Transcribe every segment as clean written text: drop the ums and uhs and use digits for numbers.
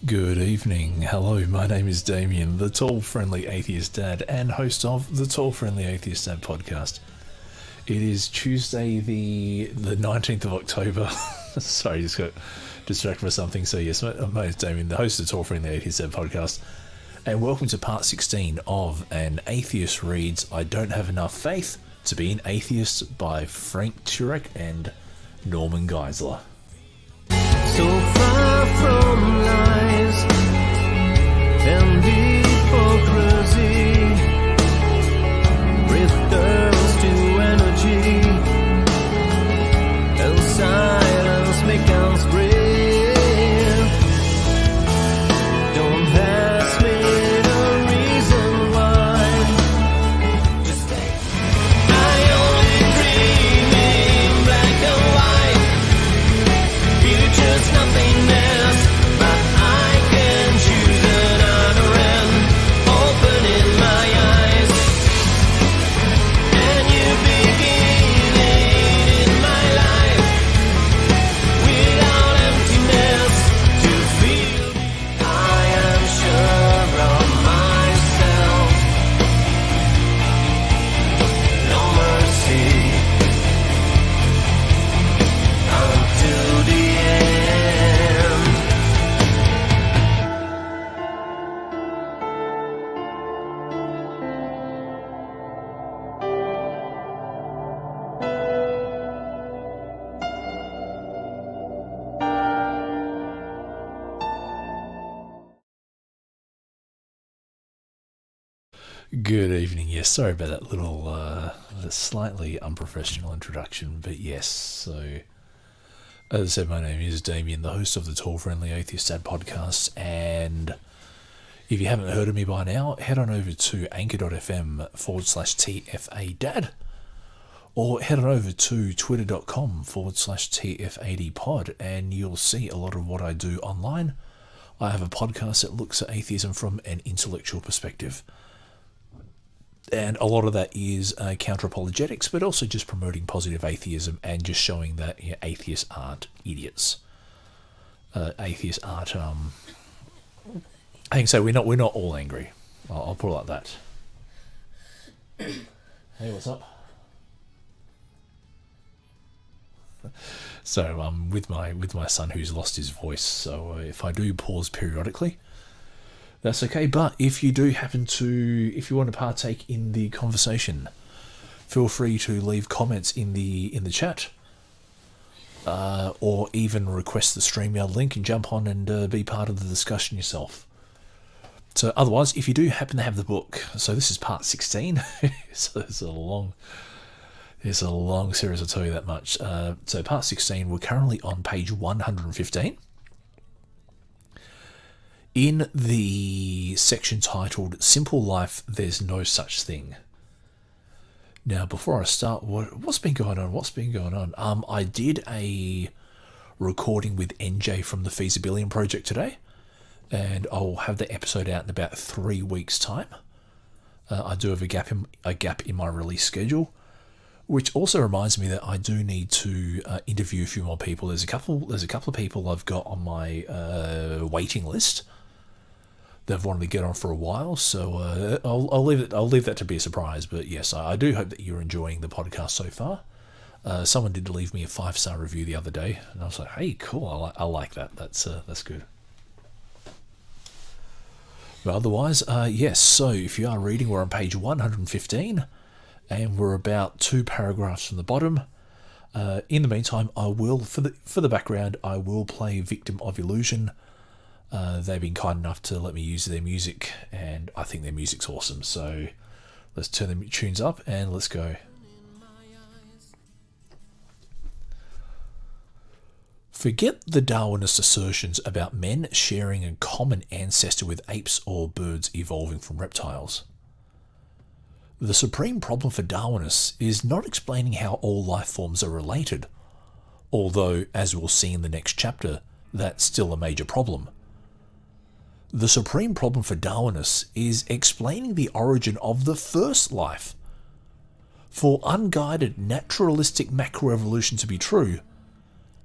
Good evening. Hello, my name is Damien, the tall, friendly atheist dad and host of the Tall, Friendly Atheist Dad podcast. It is Tuesday, the 19th of October. Sorry, just got distracted by something. So yes, my name is Damien, the host of the Tall, Friendly Atheist Dad podcast. And welcome to part 16 of An Atheist Reads I Don't Have Enough Faith to Be an Atheist by Frank Turek and Norman Geisler. So far from lies and hypocrisy, returns to energy, and silence makes us brave. Don't ask me the reason why. Just say I only dream in black and white. Future's nothingness, but I can choose another end. Opening my eyes, and you beginning in my life. Without emptiness to feel, I am sure of myself. No mercy until the end. Good evening. Yes, sorry about that little, slightly unprofessional introduction, but yes, so as I said, my name is Damien, the host of the Tall Friendly Atheist Dad podcast, and if you haven't heard of me by now, head on over to anchor.fm/TFA Dad, or head on over to twitter.com/TF80 pod, and you'll see a lot of what I do online. I have a podcast that looks at atheism from an intellectual perspective. And a lot of that is counter-apologetics, but also just promoting positive atheism and just showing that atheists aren't idiots. Atheists aren't. I can say we're not all angry. I'll put it like that. Hey, what's up? So with my son who's lost his voice. So if I do pause periodically, that's okay. But if you do happen to, if you want to partake in the conversation, feel free to leave comments in the chat, or even request the StreamYard link and jump on and be part of the discussion yourself. So otherwise, if you do happen to have the book, so this is part 16, so it's a long series, I'll tell you that much. So part 16, we're currently on page 115. In the section titled Simple Life, There's No Such Thing. Now, before I start, what's been going on? I did a recording with NJ from the Feasibility Project today, and I'll have the episode out in about 3 weeks' time. I do have a gap in my release schedule, which also reminds me that I do need to interview a few more people. There's a couple of people I've got on my waiting list. They've wanted to get on for a while, so I'll leave that to be a surprise. But yes, I do hope that you're enjoying the podcast so far. Someone did leave me a 5-star review the other day, and I was like, "Hey, cool! I like that. That's good." But otherwise, yes. So if you are reading, we're on page 115, and we're about 2 paragraphs from the bottom. In the meantime, I will, for the background, I will play "Victim of Illusion." They've been kind enough to let me use their music, and I think their music's awesome. So let's turn the tunes up and let's go. Forget the Darwinist assertions about men sharing a common ancestor with apes or birds evolving from reptiles. The supreme problem for Darwinists is not explaining how all life forms are related, although, as we'll see in the next chapter, that's still a major problem. The supreme problem for Darwinists is explaining the origin of the first life. For unguided naturalistic macroevolution to be true,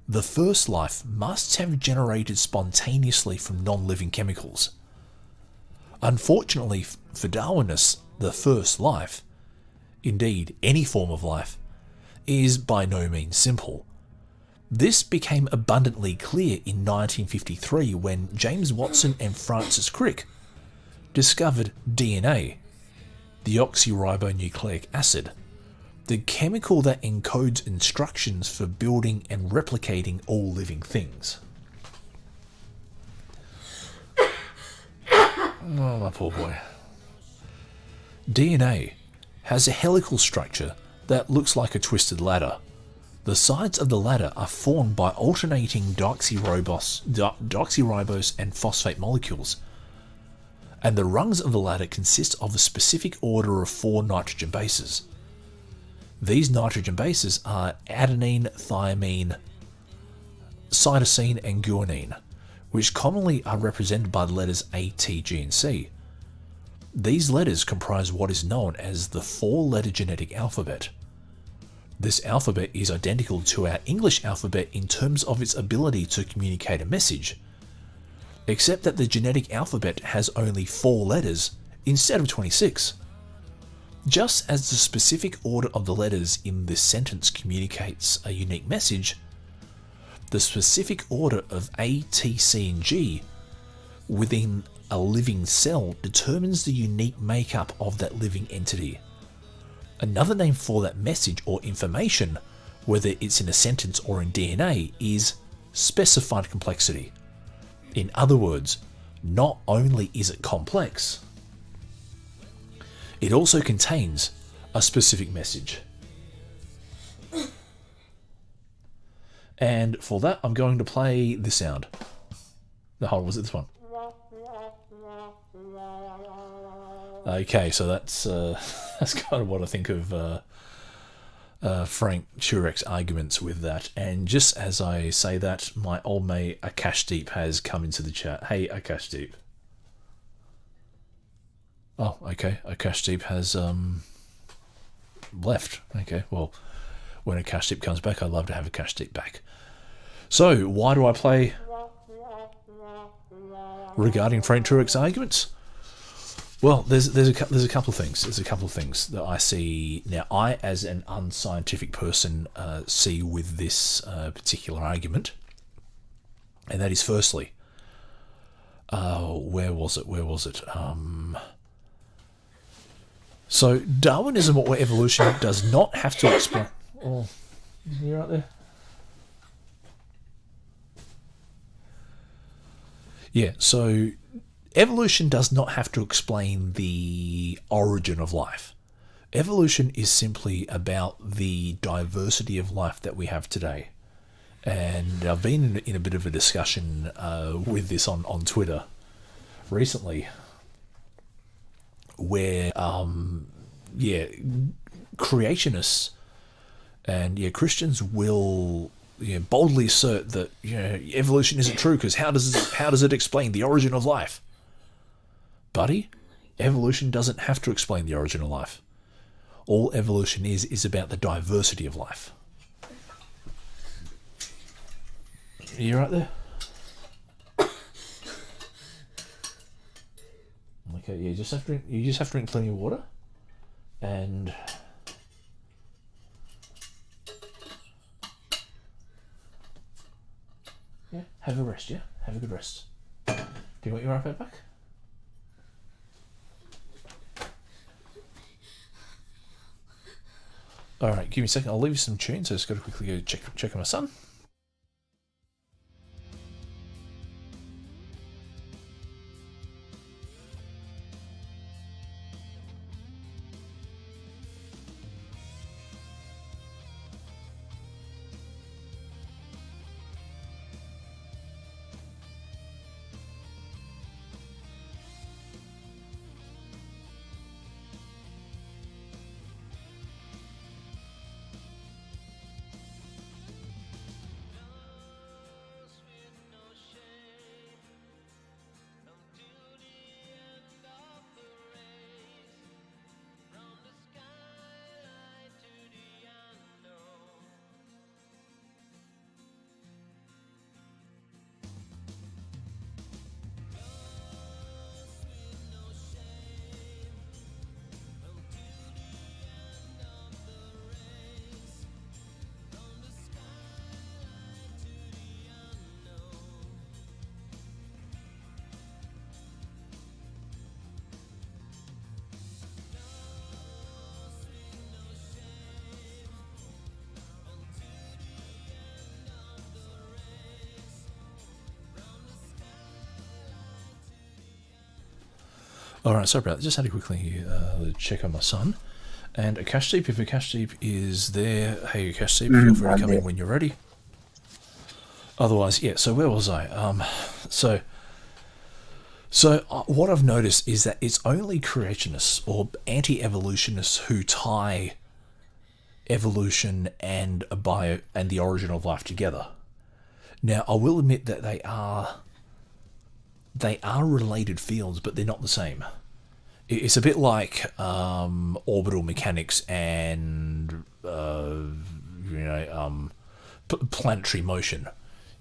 the first life must have generated spontaneously from non-living chemicals. Unfortunately for Darwinists, the first life, indeed any form of life, is by no means simple. This became abundantly clear in 1953 when James Watson and Francis Crick discovered DNA, deoxyribonucleic acid, the chemical that encodes instructions for building and replicating all living things. Oh, my poor boy. DNA has a helical structure that looks like a twisted ladder. The sides of the ladder are formed by alternating deoxyribose and phosphate molecules, and the rungs of the ladder consist of a specific order of 4 nitrogen bases. These nitrogen bases are adenine, thymine, cytosine, and guanine, which commonly are represented by the letters A, T, G, and C. These letters comprise what is known as the 4-letter genetic alphabet. This alphabet is identical to our English alphabet in terms of its ability to communicate a message, except that the genetic alphabet has only 4 letters instead of 26. Just as the specific order of the letters in this sentence communicates a unique message, the specific order of A, T, C, and G within a living cell determines the unique makeup of that living entity. Another name for that message or information, whether it's in a sentence or in DNA, is specified complexity. In other words, not only is it complex, it also contains a specific message. And for that, I'm going to play this sound. No, hold on, was it this one? Okay, so that's kind of what I think of Frank Turek's arguments with that. And just as I say that, my old mate Akashdeep has come into the chat. Hey, Akashdeep. Oh, okay. Akashdeep has left. Okay, well, when Akashdeep comes back, I'd love to have Akashdeep back. So, why do I play regarding Frank Turek's arguments? Well, there's a couple of things. There's a couple of things that I see now. I, as an unscientific person, see with this particular argument, and that is firstly, where was it? So Darwinism or evolution does not have to explain. Oh, you right there? Yeah. So evolution does not have to explain the origin of life. Evolution is simply about the diversity of life that we have today. And I've been in a bit of a discussion with this on Twitter recently, where, creationists and Christians will boldly assert that evolution isn't true because how does it explain the origin of life? Buddy, evolution doesn't have to explain the origin of life. All evolution is about the diversity of life. You right there? Okay, you just have to drink plenty of water, and have a rest. Have a good rest. Do you want your iPad back? All right, give me a second. I'll leave you some tunes. I just got to quickly go check on my son. All right, sorry about that. Just had to quickly check on my son. And Akashdeep, if Akashdeep is there, hey Akashdeep, feel free to come in when you're ready. Otherwise, yeah. So where was I? What I've noticed is that it's only creationists or anti-evolutionists who tie evolution and the origin of life together. Now, I will admit that they are related fields, but they're not the same. It's a bit like orbital mechanics and planetary motion.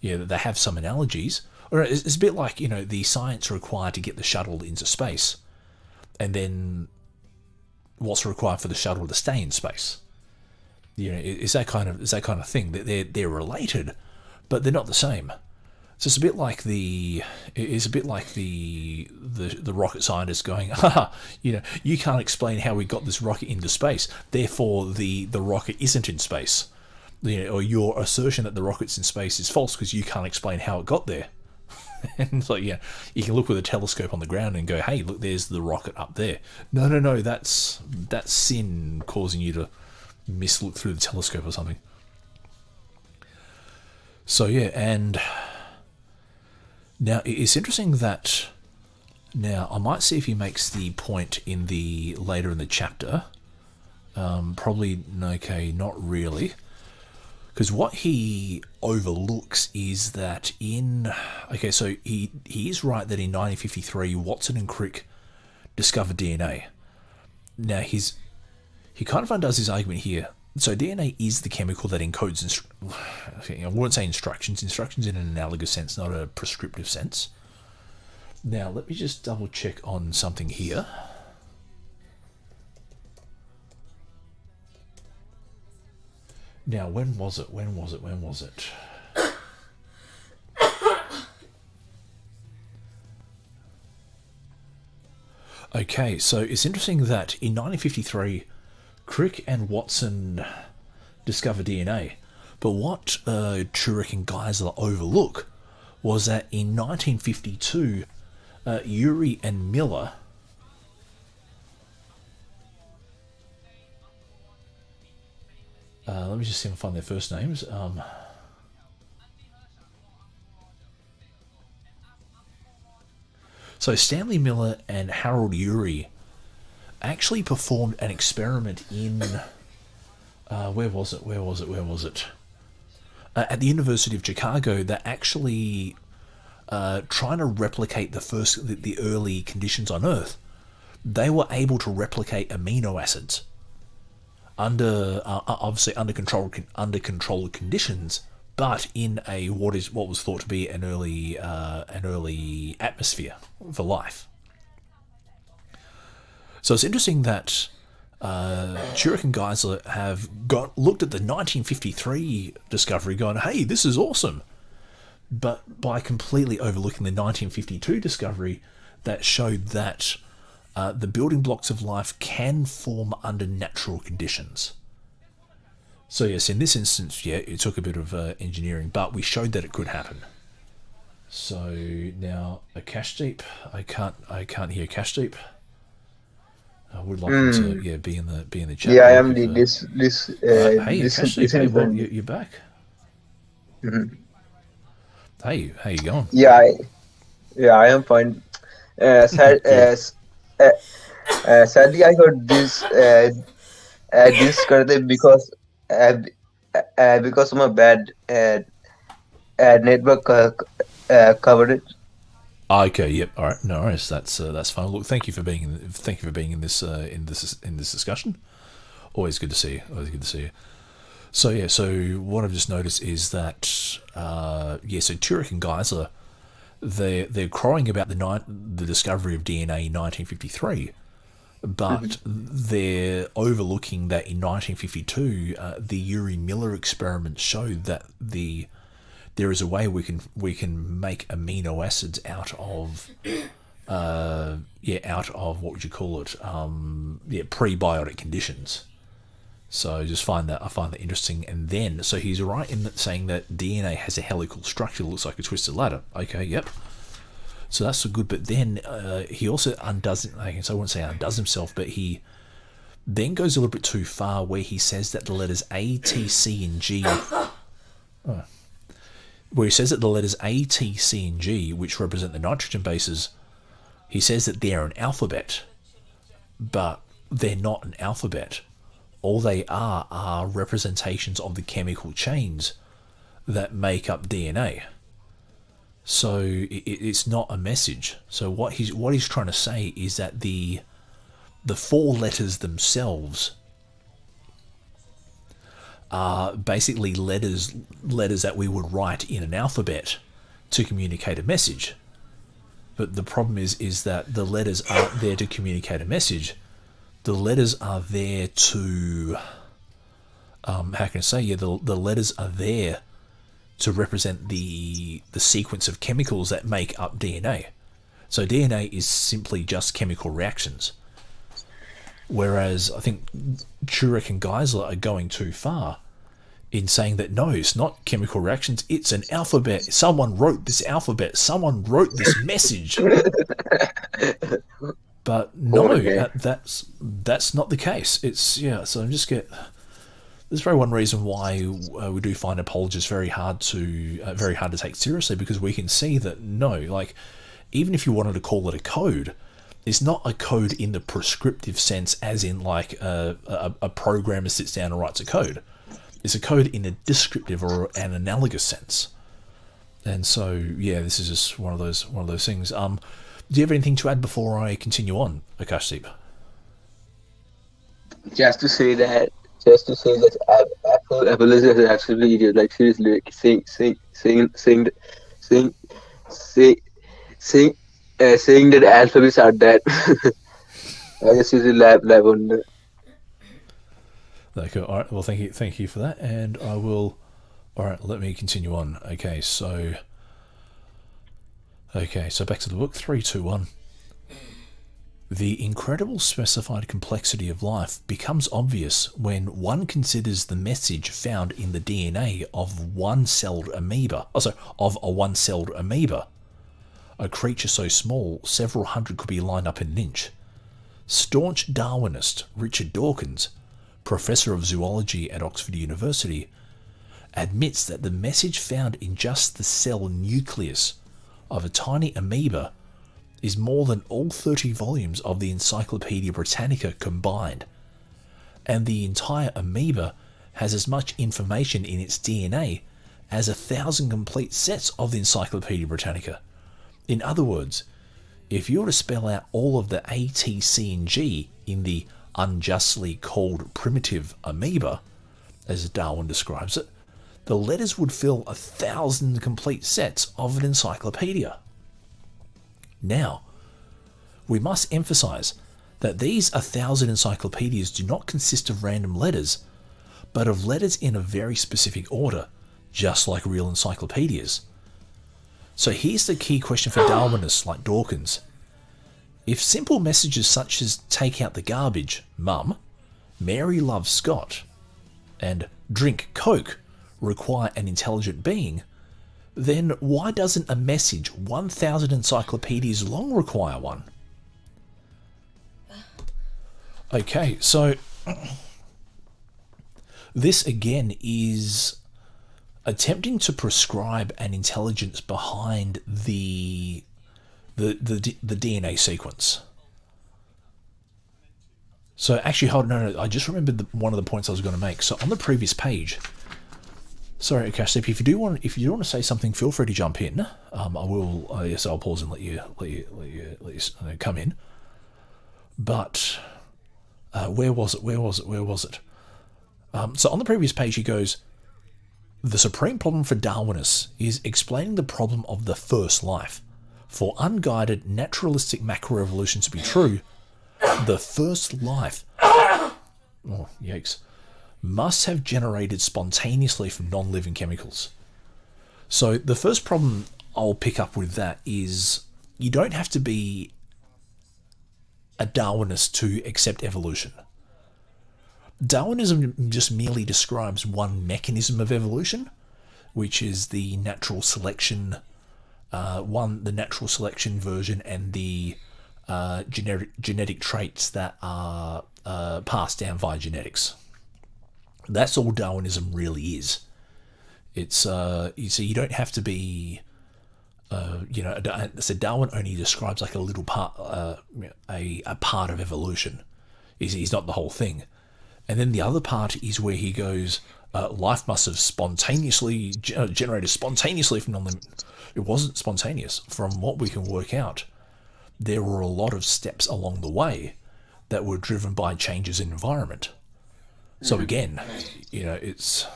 Yeah, they have some analogies. Or it's a bit like the science required to get the shuttle into space, and then what's required for the shuttle to stay in space. It's that kind of thing. They're related, but they're not the same. So it's a bit like the rocket scientists going, you can't explain how we got this rocket into space, therefore the rocket isn't in space. Or your assertion that the rocket's in space is false because you can't explain how it got there. And it's like, you can look with a telescope on the ground and go, hey, look, there's the rocket up there. No, that's sin causing you to mislook through the telescope or something. So yeah, and now it's interesting that now I might see if he makes the point later in the chapter. Probably okay, not really. Because what he overlooks is that so he is right that in 1953 Watson and Crick discovered DNA. Now he kind of undoes his argument here. So DNA is the chemical that encodes, I wouldn't say instructions in an analogous sense, not a prescriptive sense. Now let me just double check on something here. Now, when was it? Okay, so it's interesting that in 1953, Crick and Watson discovered DNA. But what Turek and Geisler overlook was that in 1952, Urey and Miller let me just see if I can find their first names. So Stanley Miller and Harold Urey actually performed an experiment in where was it? At the University of Chicago. That actually trying to replicate the early conditions on Earth. They were able to replicate amino acids obviously under controlled conditions, but in what was thought to be an early atmosphere for life. So it's interesting that Turek and Geisler have looked at the 1953 discovery, going, "Hey, this is awesome," but by completely overlooking the 1952 discovery that showed that the building blocks of life can form under natural conditions. So yes, in this instance, yeah, it took a bit of engineering, but we showed that it could happen. So now Akashdeep, I can't hear Akashdeep. I would like him to be in the chat. Yeah, I am hey Akashdeep, well, you're back. Mm-hmm. Hey, how you going? Yeah, I am fine. Sadly, I heard this because of my bad network covered it. Okay, yep, all right, no worries. That's fine. Look, thank you for being in this discussion. Always good to see you. So yeah, so what I've just noticed is that so Turek and Geisler, they're crowing about the discovery of DNA in 1953, but they're overlooking that in 1952 the Urey Miller experiment showed that there is a way we can make amino acids out of what would you call it, prebiotic conditions. So I find that interesting. And then, so he's right in saying that DNA has a helical structure that looks like a twisted ladder. Okay, yep. So that's so good. But then he also undoes it. I wouldn't say undoes himself, but he then goes a little bit too far where he says that the letters A, T, C, and G, where he says that the letters A, T, C, and G, which represent the nitrogen bases, he says that they're an alphabet, but they're not an alphabet. All they are representations of the chemical chains that make up DNA. So it's not a message. So what he's trying to say is that the four letters themselves are basically letters that we would write in an alphabet to communicate a message. But the problem is that the letters aren't there to communicate a message. The letters are there to how can I say? Yeah, the letters are there to represent the sequence of chemicals that make up DNA. So DNA is simply just chemical reactions. Whereas I think Turek and Geisler are going too far in saying that no, it's not chemical reactions, it's an alphabet. Someone wrote this alphabet. Someone wrote this message. But no, that's not the case. It's so I'm just there's very one reason why we do find apologists very hard to take seriously, because we can see that no, like even if you wanted to call it a code, it's not a code in the prescriptive sense, as in like a programmer sits down and writes a code. It's a code in a descriptive or an analogous sense. And so this is just one of those things. Do you have anything to add before I continue on, Akashdeep? Just to say that Apple is actually idiot. Like seriously, like saying that alphabets are dead. I just use the lab on the. Okay, all right. Well, thank you for that, and I will. All right, let me continue on. Okay, so back to the book. 3, 2, 1. The incredible specified complexity of life becomes obvious when one considers the message found in the DNA of a one-celled amoeba, a creature so small several hundred could be lined up in an inch. Staunch Darwinist Richard Dawkins, professor of zoology at Oxford University, admits that the message found in just the cell nucleus of a tiny amoeba is more than all 30 volumes of the Encyclopaedia Britannica combined, and the entire amoeba has as much information in its DNA as 1,000 complete sets of the Encyclopaedia Britannica. In other words, if you were to spell out all of the A, T, C, and G in the unjustly called primitive amoeba, as Darwin describes it, the letters would fill 1,000 complete sets of an encyclopedia. Now, we must emphasize that these 1,000 encyclopedias do not consist of random letters, but of letters in a very specific order, just like real encyclopedias. So here's the key question for Darwinists like Dawkins. If simple messages such as "take out the garbage, Mum," "Mary loves Scott," and "drink Coke" require an intelligent being, then why doesn't a message 1,000 encyclopedias long require one? Okay, so this again is attempting to prescribe an intelligence behind the DNA sequence. So actually, I just remembered one of the points I was going to make. So on the previous page, sorry, Akashdeep, if you want to say something, feel free to jump in. I will. Yes, I'll pause and let you come in. But where was it? So on the previous page, he goes, the supreme problem for Darwinists is explaining the problem of the first life. For unguided naturalistic macroevolution to be true, the first life, must have generated spontaneously from non-living chemicals. So the first problem I'll pick up with that is you don't have to be a Darwinist to accept evolution. Darwinism just merely describes one mechanism of evolution, which is the natural selection one, the natural selection version, and the genetic traits that are passed down via genetics. That's all Darwinism really is. It's you see, you don't have to be, so Darwin only describes like a little part, a part of evolution. He's not the whole thing. And then the other part is where he goes, life must have spontaneously generated spontaneously from nothing. It wasn't spontaneous. From what we can work out, there were a lot of steps along the way that were driven by changes in environment. So again, it's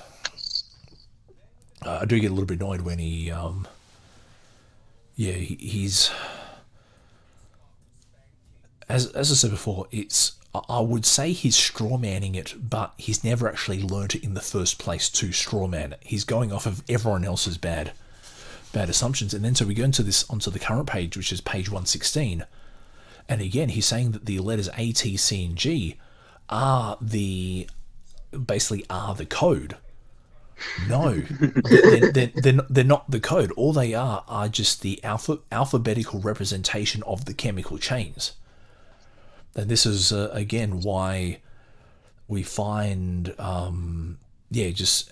I do get a little bit annoyed when he's as I said before, I would say he's strawmanning it, but he's never actually learnt it in the first place to strawman it. He's going off of everyone else's bad assumptions. And then so we go onto the current page, which is page 116. And again, he's saying that the letters A, T, C, and G are the code. No, they're not the code. All they are just the alphabetical representation of the chemical chains. And this is, again, why we find, just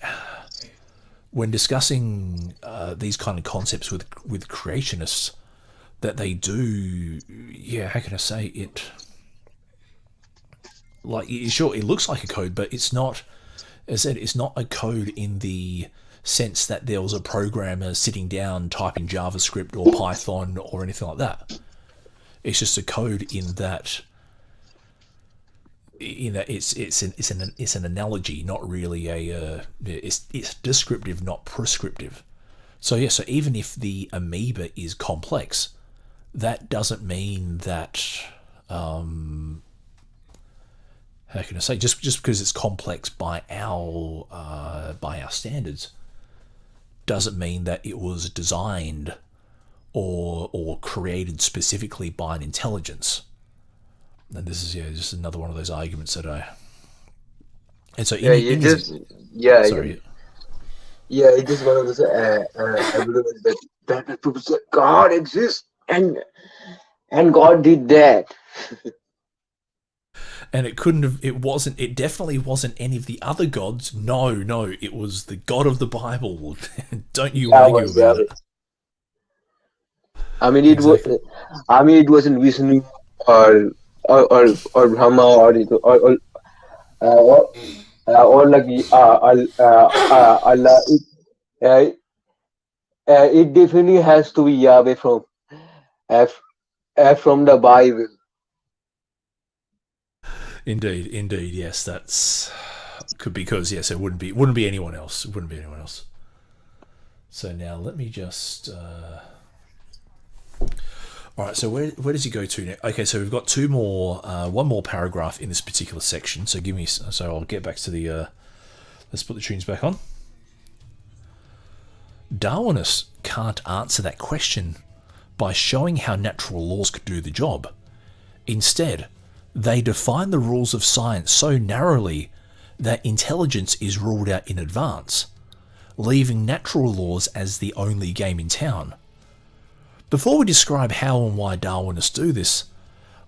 when discussing these kind of concepts with creationists, that they do, how can I say it? Like, sure, it looks like a code, but it's not, as I said, it's not a code in the sense that there was a programmer sitting down typing JavaScript or Python or anything like that. It's just a code in that, it's an analogy, not really it's descriptive, not prescriptive. So so even if the amoeba is complex, that doesn't mean that how can I say, just because it's complex by our standards doesn't mean that it was designed or created specifically by an intelligence. And this is just another one of those arguments that I. And so sorry. It is one of those evidence that people say God exists and God did that. And it definitely wasn't any of the other gods. No, it was the God of the Bible. Don't you argue about it. I mean, it wasn't Vishnu or Brahma or like Allah. It definitely has to be Yahweh from the Bible. Indeed, yes, that's because yes, it wouldn't be anyone else. It wouldn't be anyone else. So now let me just. All right, so where does he go to now? Okay, so we've got one more paragraph in this particular section. So I'll get back to the. Let's put the tunes back on. Darwinists can't answer that question by showing how natural laws could do the job. Instead, they define the rules of science so narrowly that intelligence is ruled out in advance, leaving natural laws as the only game in town. Before we describe how and why Darwinists do this,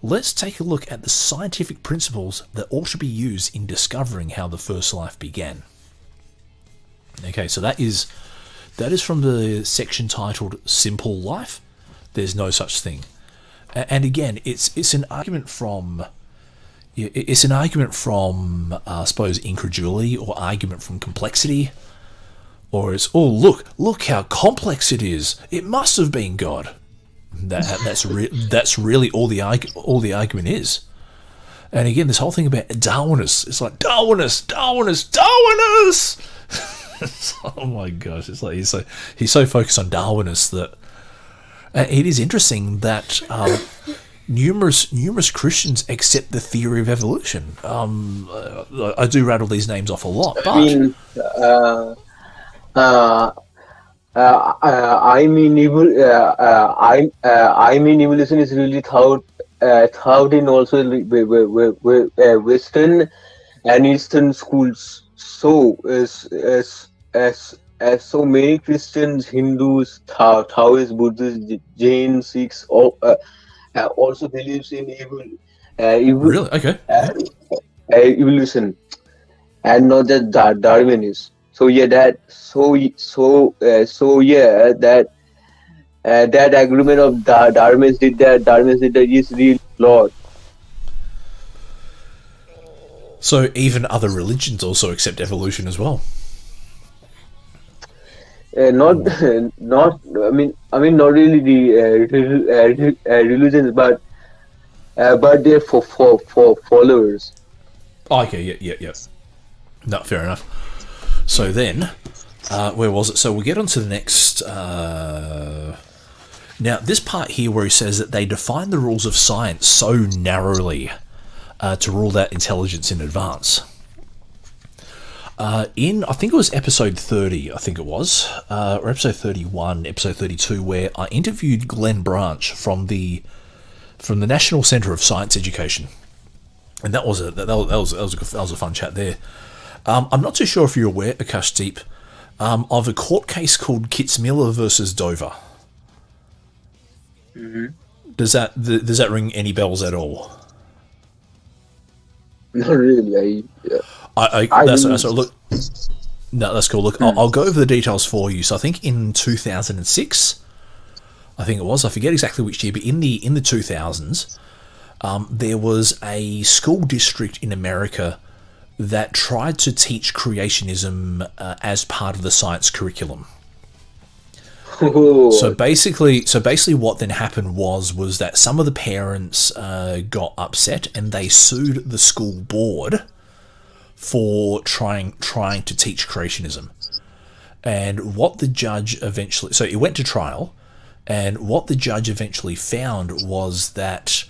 let's take a look at the scientific principles that all should be used in discovering how the first life began. Okay, so that is from the section titled Simple Life. There's no such thing. And again, it's an argument from I suppose incredulity, or argument from complexity, or it's look how complex it is. It must have been God. That's really all the argument is. And again, this whole thing about Darwinists, it's like Darwinists. Oh my gosh, it's like he's so focused on Darwinists that it is interesting that numerous Christians accept the theory of evolution. I do rattle these names off a lot, but evolution is really thought in also Western and Eastern schools. So as so many Christians, Hindus, Taoists, Buddhists, Jains, Sikhs also believes in evil Really? Okay. uh, evolution, and not just Darwinism. So yeah, that agreement of Darwin's did that is real flawed. So even other religions also accept evolution as well. Not not not really the religions, but they're for followers. Oh, okay, yeah. No, fair enough. So then, where was it? So we'll get on to the next. Now, this part here where he says that they define the rules of science so narrowly to rule out intelligence in advance. I think it was episode 30, or episode 31, episode 32, where I interviewed Glenn Branch from the National Centre of Science Education, and that was a fun chat there. I'm not too sure if you're aware, Akashdeep, of a court case called Kitzmiller versus Dover. Mm-hmm. Does that ring any bells at all? Not really. Look. No, that's cool. Look, I'll go over the details for you. So I think in 2006, I forget exactly which year, but in the 2000s, there was a school district in America that tried to teach creationism as part of the science curriculum. Oh. So basically, what then happened was that some of the parents got upset and they sued the school board for trying to teach creationism. And what the judge eventually... So it went to trial, and what the judge eventually found was that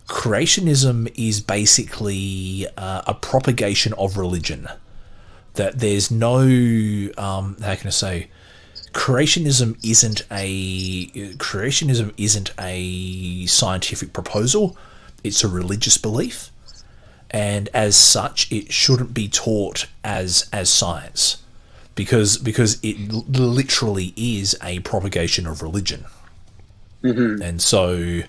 creationism is basically a propagation of religion. That there's no... how can I say... Creationism isn't a scientific proposal. It's a religious belief. And as such, it shouldn't be taught as science, because it literally is a propagation of religion. Mm-hmm. And so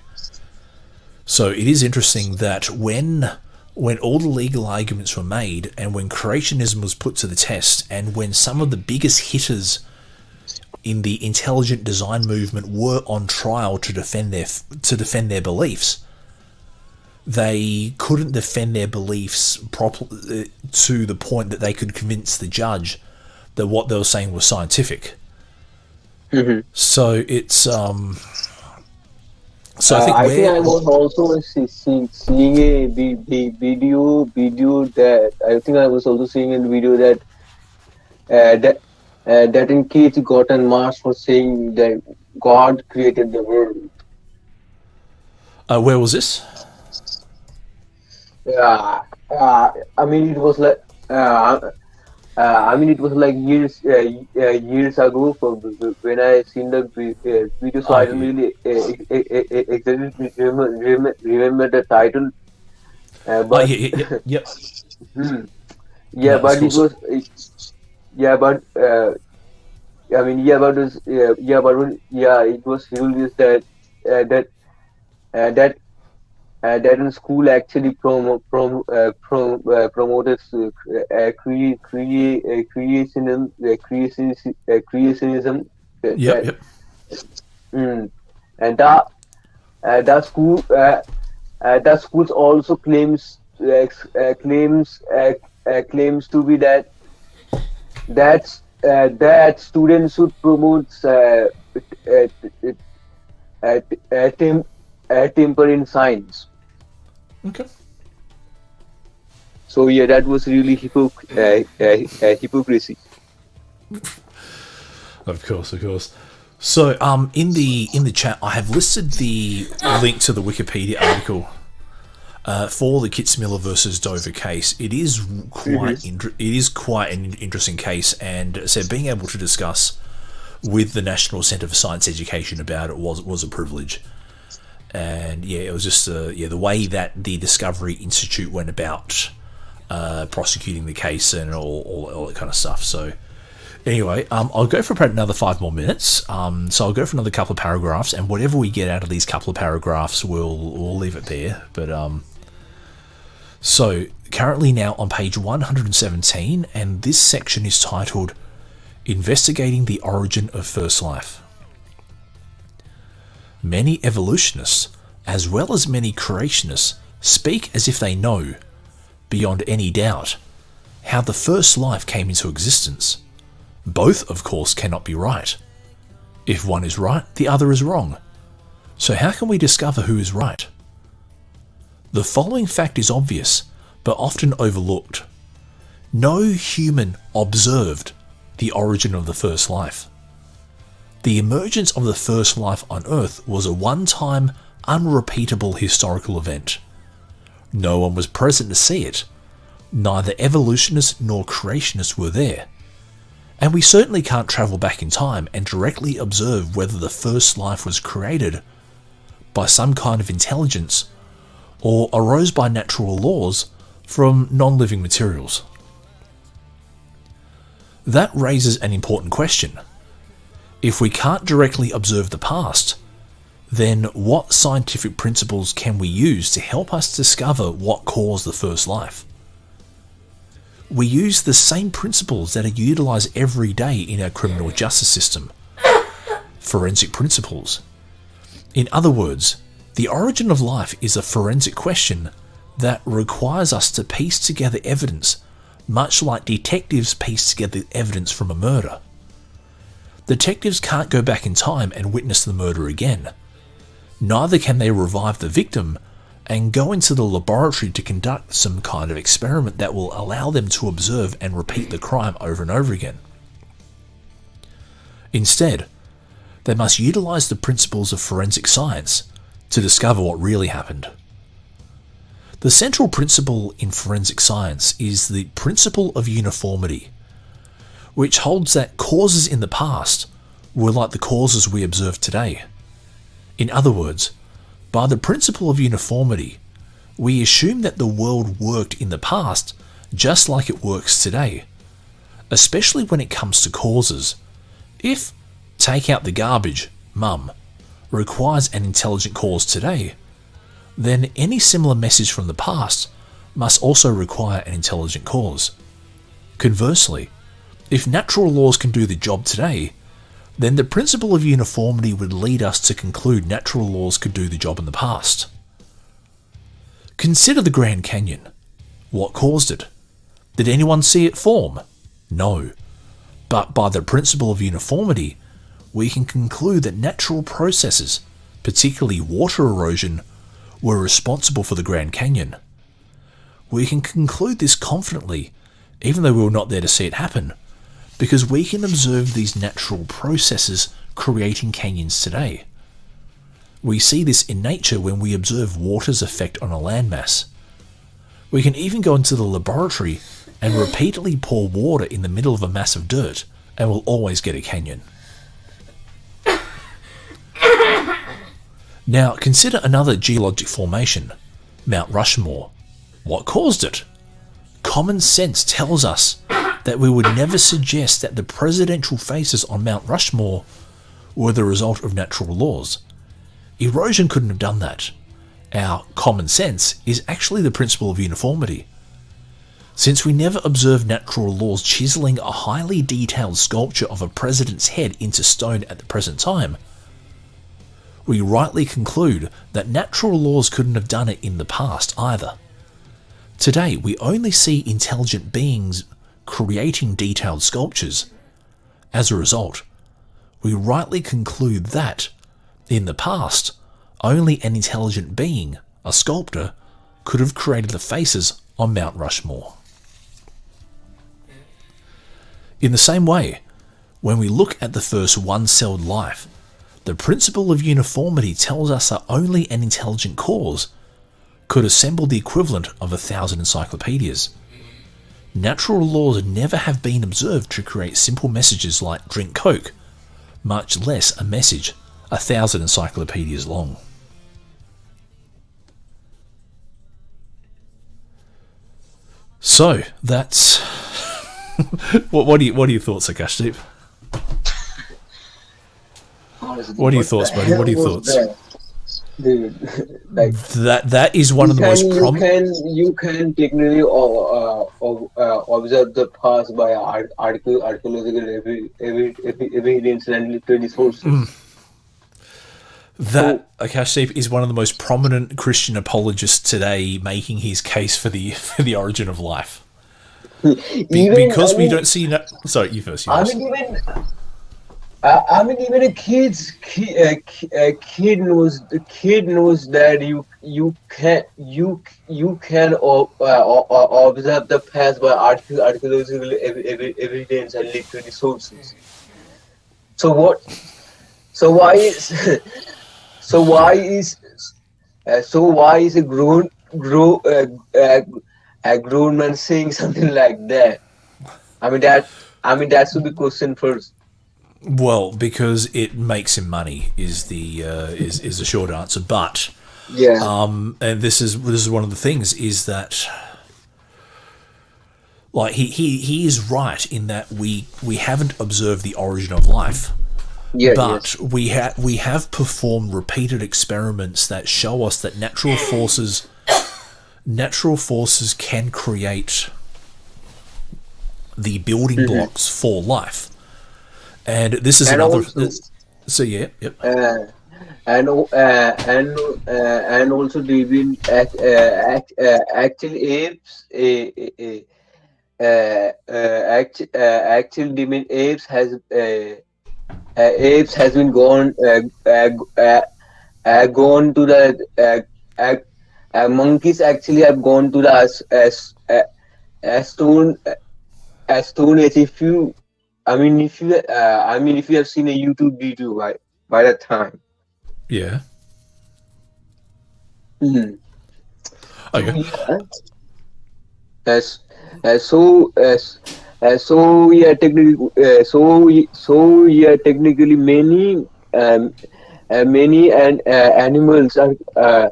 it is interesting that when all the legal arguments were made, and when creationism was put to the test, and when some of the biggest hitters in the intelligent design movement were on trial to defend their beliefs, they couldn't defend their beliefs properly to the point that they could convince the judge that what they were saying was scientific. Mm-hmm. So it's So I think I was also seeing a video that I think I was also seeing a video that in case Gordon Marsh was saying that God created the world. Where was this? Yeah, I mean it was like years ago when I seen the video, so I don't really exactly remember the title. But Yep. Yeah, No, but it cool. was it was hilarious that in school actually promoted creationism. Yep. And that schools also claims to be that students should promote temper in science. Okay. So yeah, that was really hypocrisy. Of course. So, in the chat, I have listed the link to the Wikipedia article for the Kitzmiller versus Dover case. It is quite an interesting case, and so being able to discuss with the National Centre for Science Education about it was a privilege. And yeah, it was just the way that the Discovery Institute went about prosecuting the case and all that kind of stuff. So Anyway, I'll go for about another 5 more minutes. So I'll go for another couple of paragraphs, and whatever we get out of these couple of paragraphs, we'll leave it there. But so currently now on page 117, and this section is titled "Investigating the Origin of First Life." Many evolutionists, as well as many creationists, speak as if they know, beyond any doubt, how the first life came into existence. Both, of course, cannot be right. If one is right, the other is wrong. So how can we discover who is right? The following fact is obvious, but often overlooked. No human observed the origin of the first life. The emergence of the first life on Earth was a one-time, unrepeatable historical event. No one was present to see it. Neither evolutionists nor creationists were there. And we certainly can't travel back in time and directly observe whether the first life was created by some kind of intelligence or arose by natural laws from non-living materials. That raises an important question. If we can't directly observe the past, then what scientific principles can we use to help us discover what caused the first life? We use the same principles that are utilised every day in our criminal justice system. Forensic principles. In other words, the origin of life is a forensic question that requires us to piece together evidence, much like detectives piece together evidence from a murder. Detectives can't go back in time and witness the murder again. Neither can they revive the victim and go into the laboratory to conduct some kind of experiment that will allow them to observe and repeat the crime over and over again. Instead, they must utilize the principles of forensic science to discover what really happened. The central principle in forensic science is the principle of uniformity, which holds that causes in the past were like the causes we observe today. In other words, by the principle of uniformity, we assume that the world worked in the past just like it works today, especially when it comes to causes. If take out the garbage, mum, requires an intelligent cause today, then any similar message from the past must also require an intelligent cause. Conversely, if natural laws can do the job today, then the principle of uniformity would lead us to conclude natural laws could do the job in the past. Consider the Grand Canyon. What caused it? Did anyone see it form? No. But by the principle of uniformity, we can conclude that natural processes, particularly water erosion, were responsible for the Grand Canyon. We can conclude this confidently, even though we were not there to see it happen, because we can observe these natural processes creating canyons today. We see this in nature when we observe water's effect on a landmass. We can even go into the laboratory and repeatedly pour water in the middle of a mass of dirt, and we'll always get a canyon. Now consider another geologic formation, Mount Rushmore. What caused it? Common sense tells us that we would never suggest that the presidential faces on Mount Rushmore were the result of natural laws. Erosion couldn't have done that. Our common sense is actually the principle of uniformity. Since we never observe natural laws chiseling a highly detailed sculpture of a president's head into stone at the present time, we rightly conclude that natural laws couldn't have done it in the past either. Today, we only see intelligent beings creating detailed sculptures. As a result, we rightly conclude that, in the past, only an intelligent being, a sculptor, could have created the faces on Mount Rushmore. In the same way, when we look at the first one-celled life, the principle of uniformity tells us that only an intelligent cause could assemble the equivalent of 1,000 encyclopedias. Natural laws never have been observed to create simple messages like drink Coke, much less a message 1,000 encyclopedias long. So, that's What are your thoughts, Akashdeep? Honestly, What are your what thoughts, the buddy? hell What are your was thoughts? that? Dude, like That is one of the most you can technically observe the past by archaeological evidence and literary sources. So that Akashdeep is one of the most prominent Christian apologists today, making his case for the origin of life. even Because we don't see. Sorry, you first. You I first. mean even even a kid knows that you can observe the past by archaeological evidence and literary sources. So what? So why is so why is why is a grown man saying something like that? I mean that should be questioned first. Well, because it makes him money is the short answer. But Yeah. and this is one of the things is that like he is right in that we haven't observed the origin of life. Yeah. But Yes. we have performed repeated experiments that show us that natural forces can create the building blocks for life. And this is And another. also, So yeah, yep. uh, and also David actual apes actual demon apes has been gone to the monkeys actually have gone to the stone stone age. If you if you have seen a YouTube video by that time. Yeah. Mhm. So Okay. yeah, as so yeah, technically technically many and animals are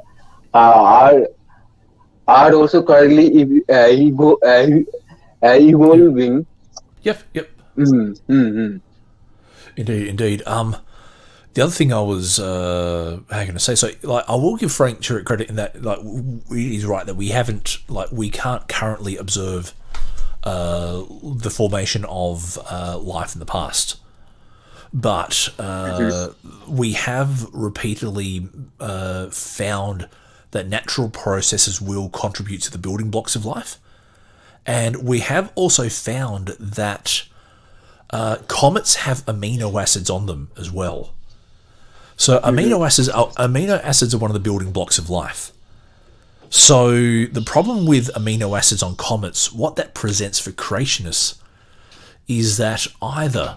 are also currently Yep. evolving. Yep. Yep. Mm-hmm. Indeed. Indeed. The other thing I was how can I say? So like I will give Frank Turek credit in that like he's right that we haven't we can't currently observe the formation of life in the past. But we have repeatedly found that natural processes will contribute to the building blocks of life. And we have also found that comets have amino acids on them as well. So amino acids are one of the building blocks of life. So the problem with amino acids on comets, what that presents for creationists, is that either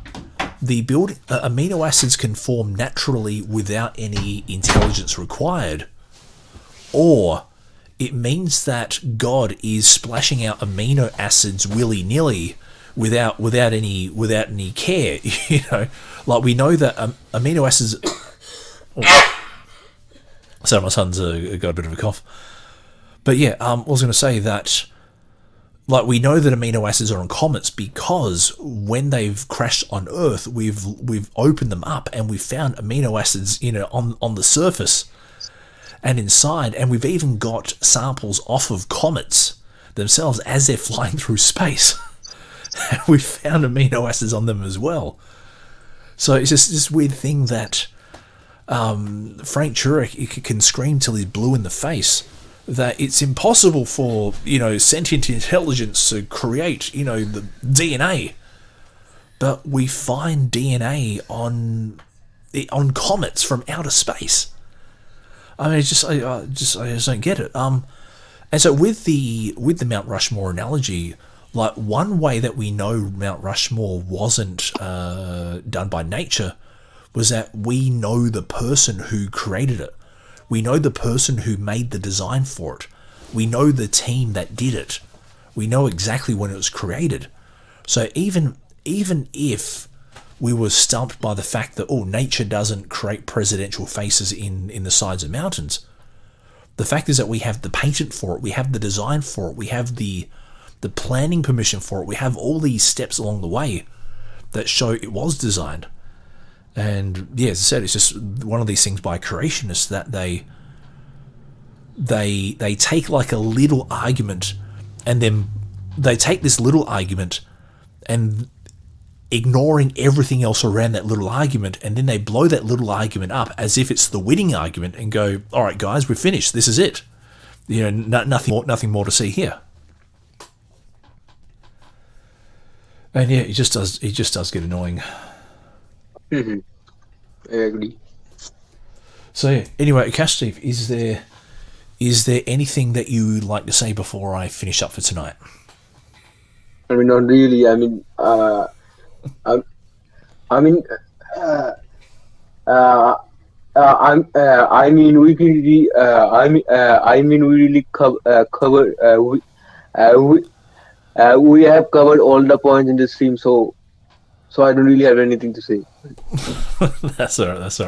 the amino acids can form naturally without any intelligence required, or it means that God is splashing out amino acids willy nilly without any care. You know, like we know that amino acids. So my son's got a bit of a cough, but yeah, I was going to say that. Like we know that amino acids are on comets because when they've crashed on Earth, we've opened them up and we've found amino acids, on the surface and inside, and we've even got samples off of comets themselves as they're flying through space. We found amino acids on them as well. So it's just this weird thing that Frank Turek can scream till he's blue in the face that it's impossible for sentient intelligence to create the DNA, but we find DNA on comets from outer space. I mean, I just don't get it. And so with the Mount Rushmore analogy, like one way that we know Mount Rushmore wasn't done by nature was that we know the person who created it. We know the person who made the design for it. We know the team that did it. We know exactly when it was created. So even if we were stumped by the fact that nature doesn't create presidential faces in the sides of mountains, the fact is that we have the patent for it, we have the design for it, we have the the planning permission for it. We have all these steps along the way that show it was designed. And yeah, as I said, it's just one of these things by creationists that they take like a little argument, and then they take this little argument and ignoring everything else around that little argument, and then they blow that little argument up as if it's the winning argument and go, all right guys, we're finished, this is it, nothing more to see here. And yeah, it just does get annoying. I agree. So yeah, anyway, Cash Steve, is there anything that you would like to say before I finish up for tonight? I mean, not really. I mean, we have covered all the points in the stream, so I don't really have anything to say. That's all right.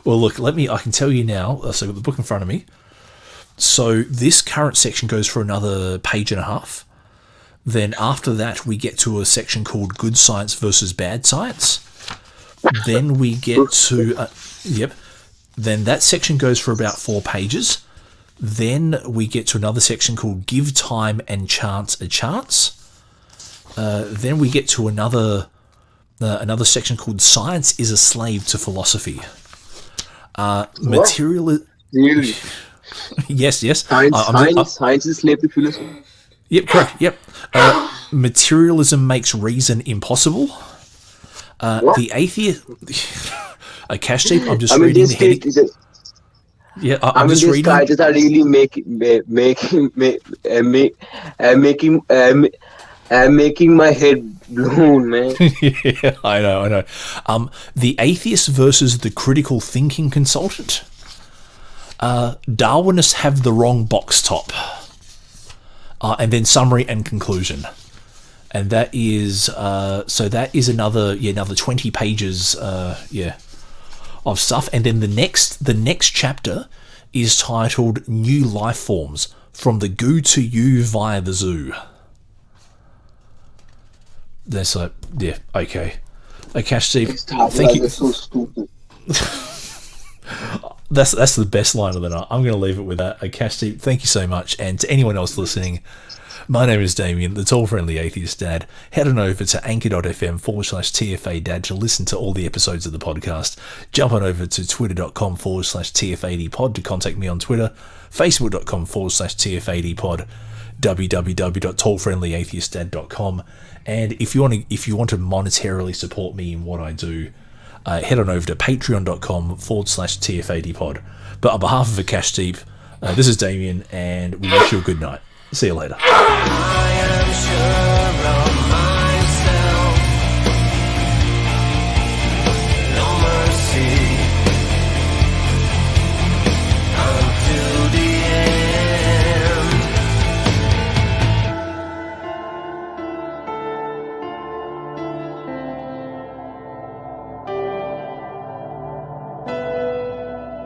Well, look, I can tell you now. So I've got the book in front of me. So this current section goes for another page and a half. Then after that, we get to a section called Good Science versus Bad Science. Then we get to Then that section goes for about 4 pages. Then we get to another section called Give Time and Chance a Chance. Then we get to another section called Science is a Slave to Philosophy. Material. Really? Yes. Science is slave to philosophy. Yep, correct. Yep. Materialism makes reason impossible. The atheist. Cash tape. I'm just reading the heading. Yeah, I'm just reading. These titles are really making my head blown, man. Yeah, I know. The atheist versus the critical thinking consultant. Darwinists have the wrong box top. And then summary and conclusion. And that is another 20 pages of stuff. And then the next chapter is titled New Life Forms, from the goo to you via the zoo. That's like, yeah, okay. Okay, Steve, thank you. That's so stupid. That's the best line of the night. I'm going to leave it with that. Okay, Steve, thank you so much. And to anyone else listening, my name is Damien, the tall-friendly atheist dad. Head on over to anchor.fm/TFA dad to listen to all the episodes of the podcast. Jump on over to twitter.com/TF80pod to contact me on Twitter, facebook.com/TF80pod, www.tallfriendlyatheistdad.com. And if you want to monetarily support me in what I do, head on over to patreon.com/TF80pod. But on behalf of Akash Deep, this is Damien, and we wish you a good night. See you later. I am sure